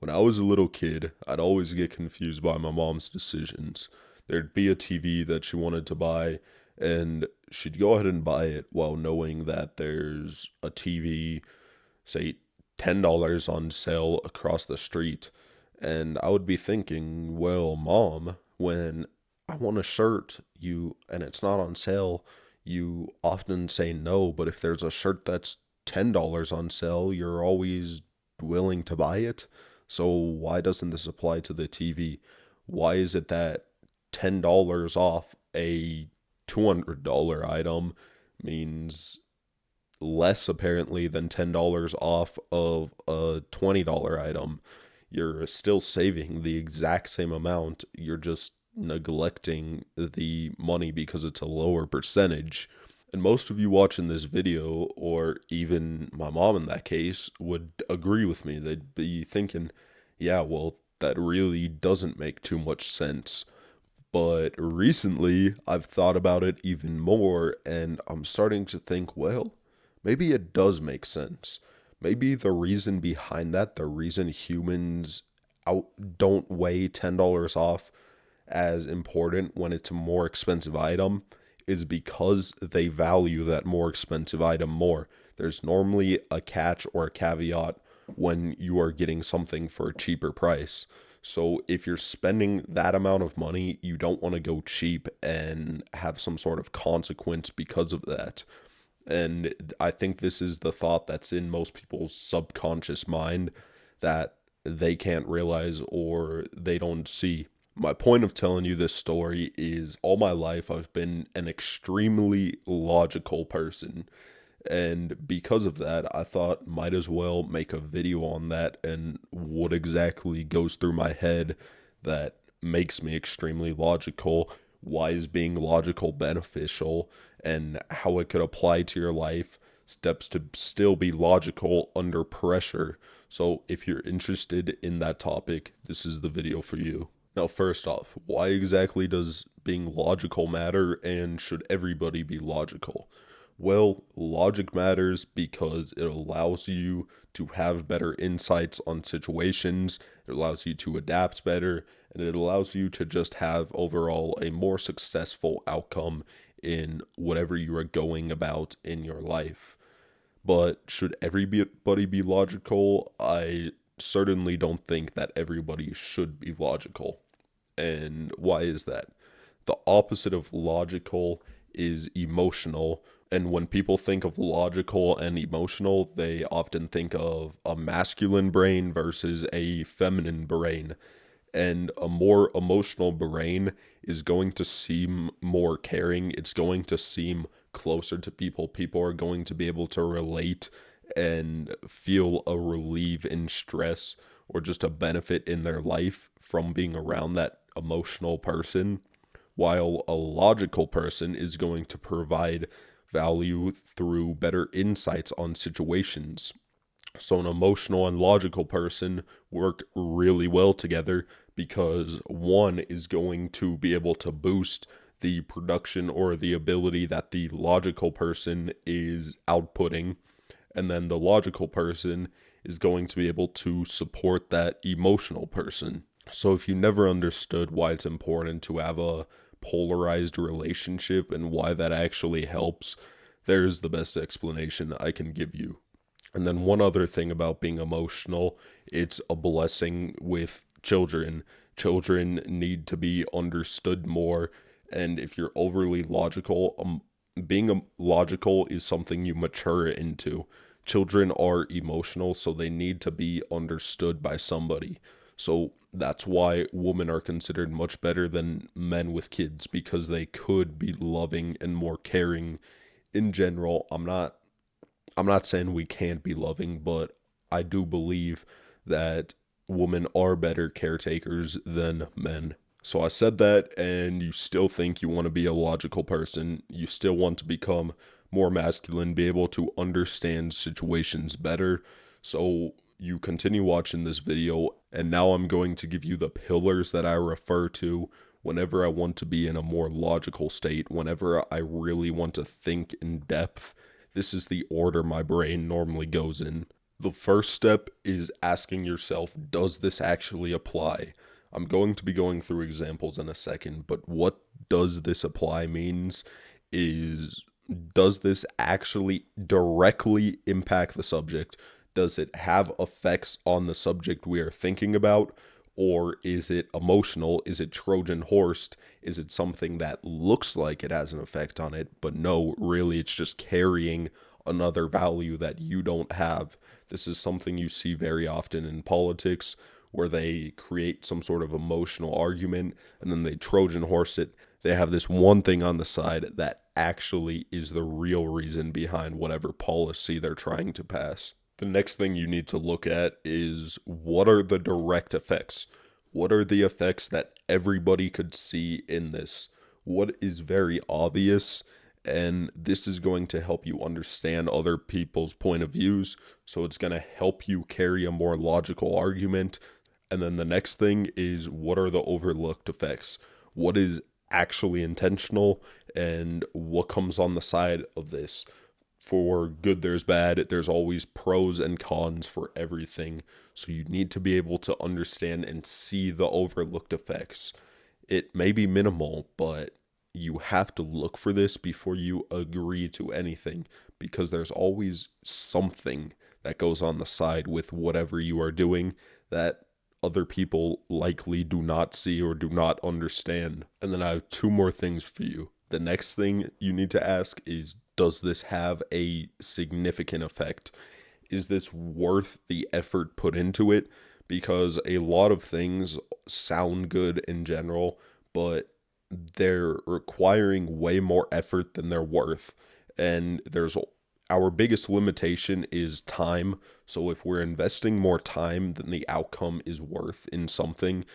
When I was a little kid, I'd always get confused by my mom's decisions. There'd be a TV that she wanted to buy, and she'd go ahead and buy it while knowing that there's a TV, say, $10 on sale across the street. And I would be thinking, well, mom, when I want a shirt, and it's not on sale, you often say no, but if there's a shirt that's $10 on sale, you're always willing to buy it. So why doesn't this apply to the TV? Why is it that $10 off a $200 item means less apparently than $10 off of a $20 item? You're still saving the exact same amount. You're just neglecting the money because it's a lower percentage. And most of you watching this video, or even my mom in that case, would agree with me. They'd be thinking, yeah, well, that really doesn't make too much sense. But recently, I've thought about it even more, and I'm starting to think, well, maybe it does make sense. Maybe the reason behind that, the reason humans don't weigh $10 off as important when it's a more expensive item is because they value that more expensive item more. There's normally a catch or a caveat when you are getting something for a cheaper price. So if you're spending that amount of money, you don't want to go cheap and have some sort of consequence because of that. And I think this is the thought that's in most people's subconscious mind that they can't realize or they don't see. My point of telling you this story is all my life I've been an extremely logical person. And because of that, I thought might as well make a video on that and what exactly goes through my head that makes me extremely logical. Why is being logical beneficial and how it could apply to your life? Steps to still be logical under pressure. So if you're interested in that topic, this is the video for you. Now, first off, why exactly does being logical matter and should everybody be logical? Well, logic matters because it allows you to have better insights on situations, it allows you to adapt better, and it allows you to just have overall a more successful outcome in whatever you are going about in your life. But should everybody be logical? I certainly don't think that everybody should be logical. And why is that? The opposite of logical is emotional. And when people think of logical and emotional, they often think of a masculine brain versus a feminine brain. And a more emotional brain is going to seem more caring. It's going to seem closer to people. People are going to be able to relate and feel a relief in stress or just a benefit in their life from being around that emotional person, while a logical person is going to provide value through better insights on situations. So an emotional and logical person work really well together because one is going to be able to boost the production or the ability that the logical person is outputting, and then the logical person is going to be able to support that emotional person. So if you never understood why it's important to have a polarized relationship and why that actually helps, there's the best explanation I can give you. And then one other thing about being emotional, it's a blessing with children. Children need to be understood more. And if you're overly logical, being logical is something you mature into. Children are emotional, so they need to be understood by somebody. So that's why women are considered much better than men with kids because they could be loving and more caring in general. I'm not saying we can't be loving, but I do believe that women are better caretakers than men. So I said that, and you still think you want to be a logical person. You still want to become more masculine, be able to understand situations better. So you continue watching this video, and now I'm going to give you the pillars that I refer to whenever I want to be in a more logical state, whenever I really want to think in depth. This is the order my brain normally goes in. The first step is asking yourself, does this actually apply? I'm going to be going through examples in a second, but what does this apply means is, does this actually directly impact the subject? Does it have effects on the subject we are thinking about? Or is it emotional? Is it Trojan horsed? Is it something that looks like it has an effect on it, but no, really it's just carrying another value that you don't have? This is something you see very often in politics, where they create some sort of emotional argument and then they Trojan horse it. They have this one thing on the side that actually is the real reason behind whatever policy they're trying to pass. The next thing you need to look at is, what are the direct effects? What are the effects that everybody could see in this? What is very obvious? And this is going to help you understand other people's point of views. So it's going to help you carry a more logical argument. And then the next thing is, what are the overlooked effects? What is actually intentional and what comes on the side of this? For good, there's bad. There's always pros and cons for everything. So you need to be able to understand and see the overlooked effects. It may be minimal, but you have to look for this before you agree to anything, because there's always something that goes on the side with whatever you are doing that other people likely do not see or do not understand. And then I have two more things for you. The next thing you need to ask is, does this have a significant effect? Is this worth the effort put into it? Because a lot of things sound good in general, but they're requiring way more effort than they're worth. And our biggest limitation is time. So if we're investing more time than the outcome is worth in something,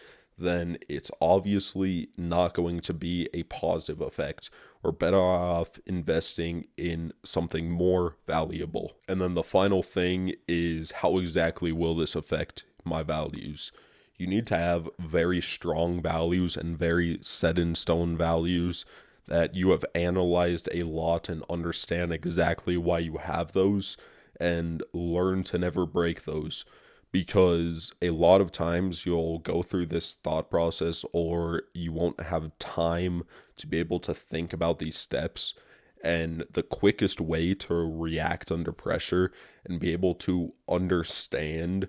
then it's obviously not going to be a positive effect. We're better off investing in something more valuable. And then the final thing is, how exactly will this affect my values? You need to have very strong values and very set in stone values that you have analyzed a lot and understand exactly why you have those, and learn to never break those. Because a lot of times you'll go through this thought process, or you won't have time to be able to think about these steps. And the quickest way to react under pressure and be able to understand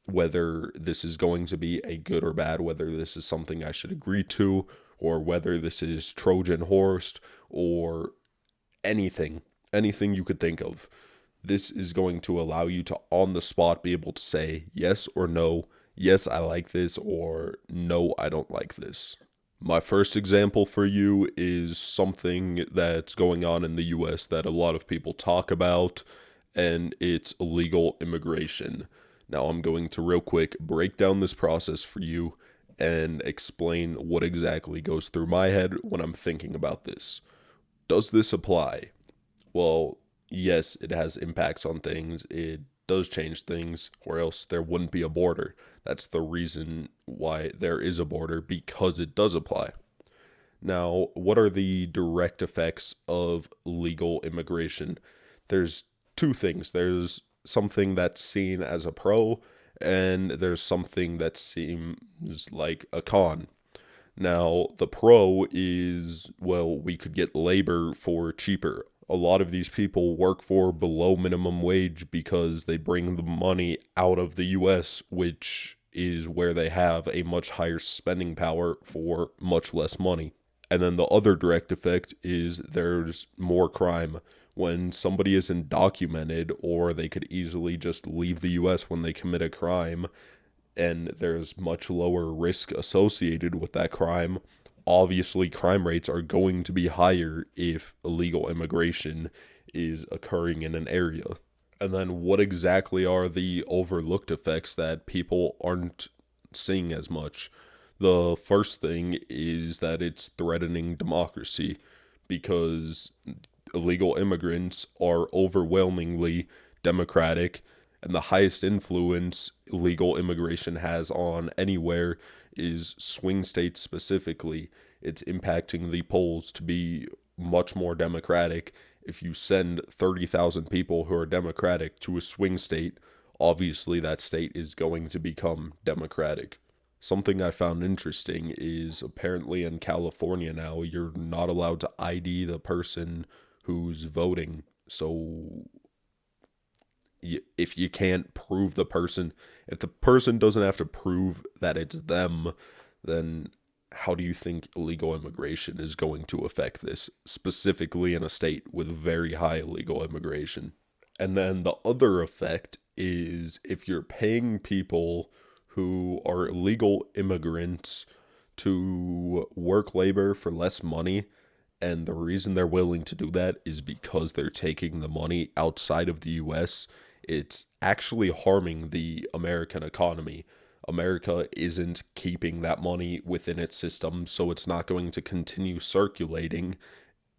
whether this is going to be a good or bad, whether this is something I should agree to, or whether this is Trojan horsed, or anything you could think of. This is going to allow you to, on the spot, be able to say yes or no, yes, I like this, or no, I don't like this. My first example for you is something that's going on in the US that a lot of people talk about, and it's illegal immigration. Now, I'm going to real quick break down this process for you and explain what exactly goes through my head when I'm thinking about this. Does this apply? Well, yes, it has impacts on things. It does change things, or else there wouldn't be a border. That's the reason why there is a border, because it does apply. Now, what are the direct effects of legal immigration? There's two things. There's something that's seen as a pro, and there's something that seems like a con. Now, the pro is, well, we could get labor for cheaper. A lot of these people work for below minimum wage because they bring the money out of the US, which is where they have a much higher spending power for much less money. And then the other direct effect is, there's more crime. When somebody isn't documented, or they could easily just leave the US when they commit a crime, and there's much lower risk associated with that crime, obviously crime rates are going to be higher if illegal immigration is occurring in an area. And then what exactly are the overlooked effects that people aren't seeing as much? The first thing is that it's threatening democracy, because illegal immigrants are overwhelmingly democratic, and the highest influence illegal immigration has on anywhere is swing states specifically. It's impacting the polls to be much more democratic. If you send 30,000 people who are democratic to a swing state, obviously that state is going to become democratic. Something I found interesting is apparently in California now, you're not allowed to ID the person who's voting. So if you can't prove the person, if the person doesn't have to prove that it's them, then how do you think illegal immigration is going to affect this, specifically in a state with very high illegal immigration? And then the other effect is if you're paying people who are illegal immigrants to work labor for less money, and the reason they're willing to do that is because they're taking the money outside of the US, it's actually harming the American economy. America isn't keeping that money within its system, so it's not going to continue circulating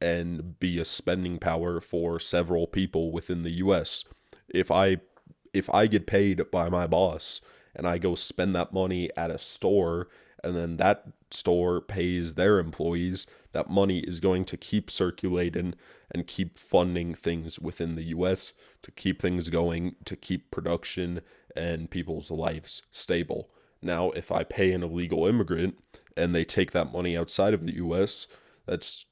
and be a spending power for several people within the US. If I if I get paid by my boss and I go spend that money at a store and then that store pays their employees, that money is going to keep circulating and keep funding things within the US to keep things going, to keep production and people's lives stable. Now, if I pay an illegal immigrant and they take that money outside of the US, that's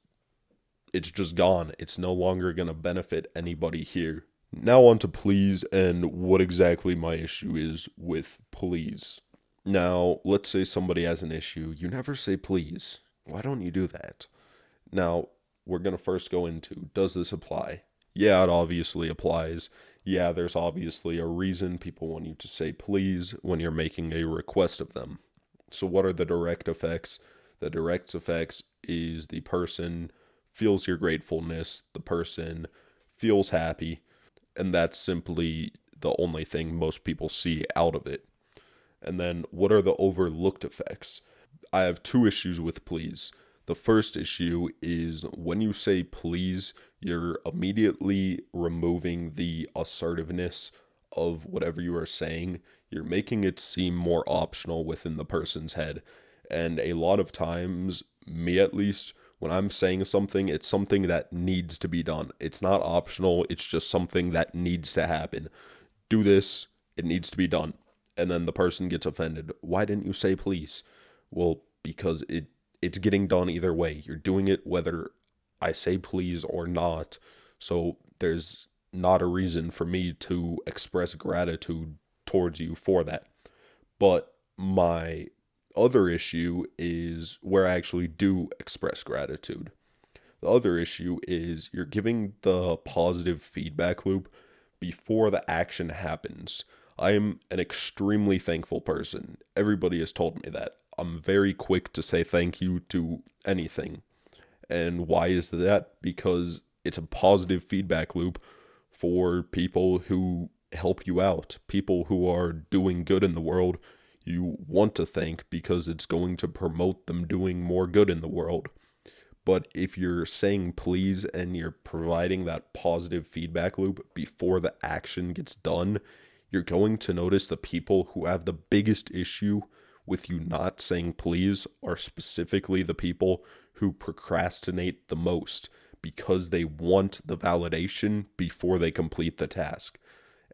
it's just gone. It's no longer going to benefit anybody here. Now on to please and what exactly my issue is with please. Now, let's say somebody has an issue. You never say please. Why don't you do that? Now, we're going to first go into, does this apply? Yeah, it obviously applies. Yeah, there's obviously a reason people want you to say please when you're making a request of them. So what are the direct effects? The direct effects is the person feels your gratefulness, the person feels happy, and that's simply the only thing most people see out of it. And then what are the overlooked effects? I have two issues with please. The first issue is when you say please, you're immediately removing the assertiveness of whatever you are saying. You're making it seem more optional within the person's head. And a lot of times, me at least, when I'm saying something, it's something that needs to be done. It's not optional, it's just something that needs to happen. Do this, it needs to be done. And then the person gets offended. Why didn't you say please? Well, because it's getting done either way. You're doing it whether I say please or not. So there's not a reason for me to express gratitude towards you for that. But my other issue is where I actually do express gratitude. The other issue is you're giving the positive feedback loop before the action happens. I am an extremely thankful person. Everybody has told me that. I'm very quick to say thank you to anything. And why is that? Because it's a positive feedback loop for people who help you out, people who are doing good in the world. You want to thank because it's going to promote them doing more good in the world. But if you're saying please and you're providing that positive feedback loop before the action gets done, you're going to notice the people who have the biggest issue with you not saying please are specifically the people who procrastinate the most because they want the validation before they complete the task.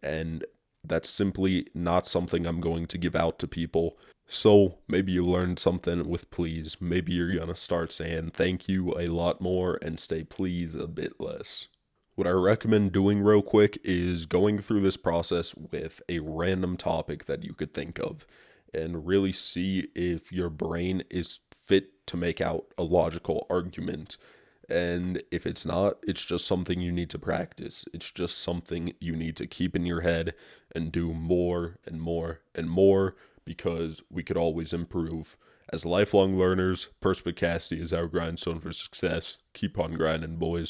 And that's simply not something I'm going to give out to people. So maybe you learned something with please. Maybe you're going to start saying thank you a lot more and say please a bit less. What I recommend doing real quick is going through this process with a random topic that you could think of and really see if your brain is fit to make out a logical argument. And if it's not, it's just something you need to practice. It's just something you need to keep in your head and do more and more and more because we could always improve. As lifelong learners, Perspicacity is our grindstone for success. Keep on grinding, boys.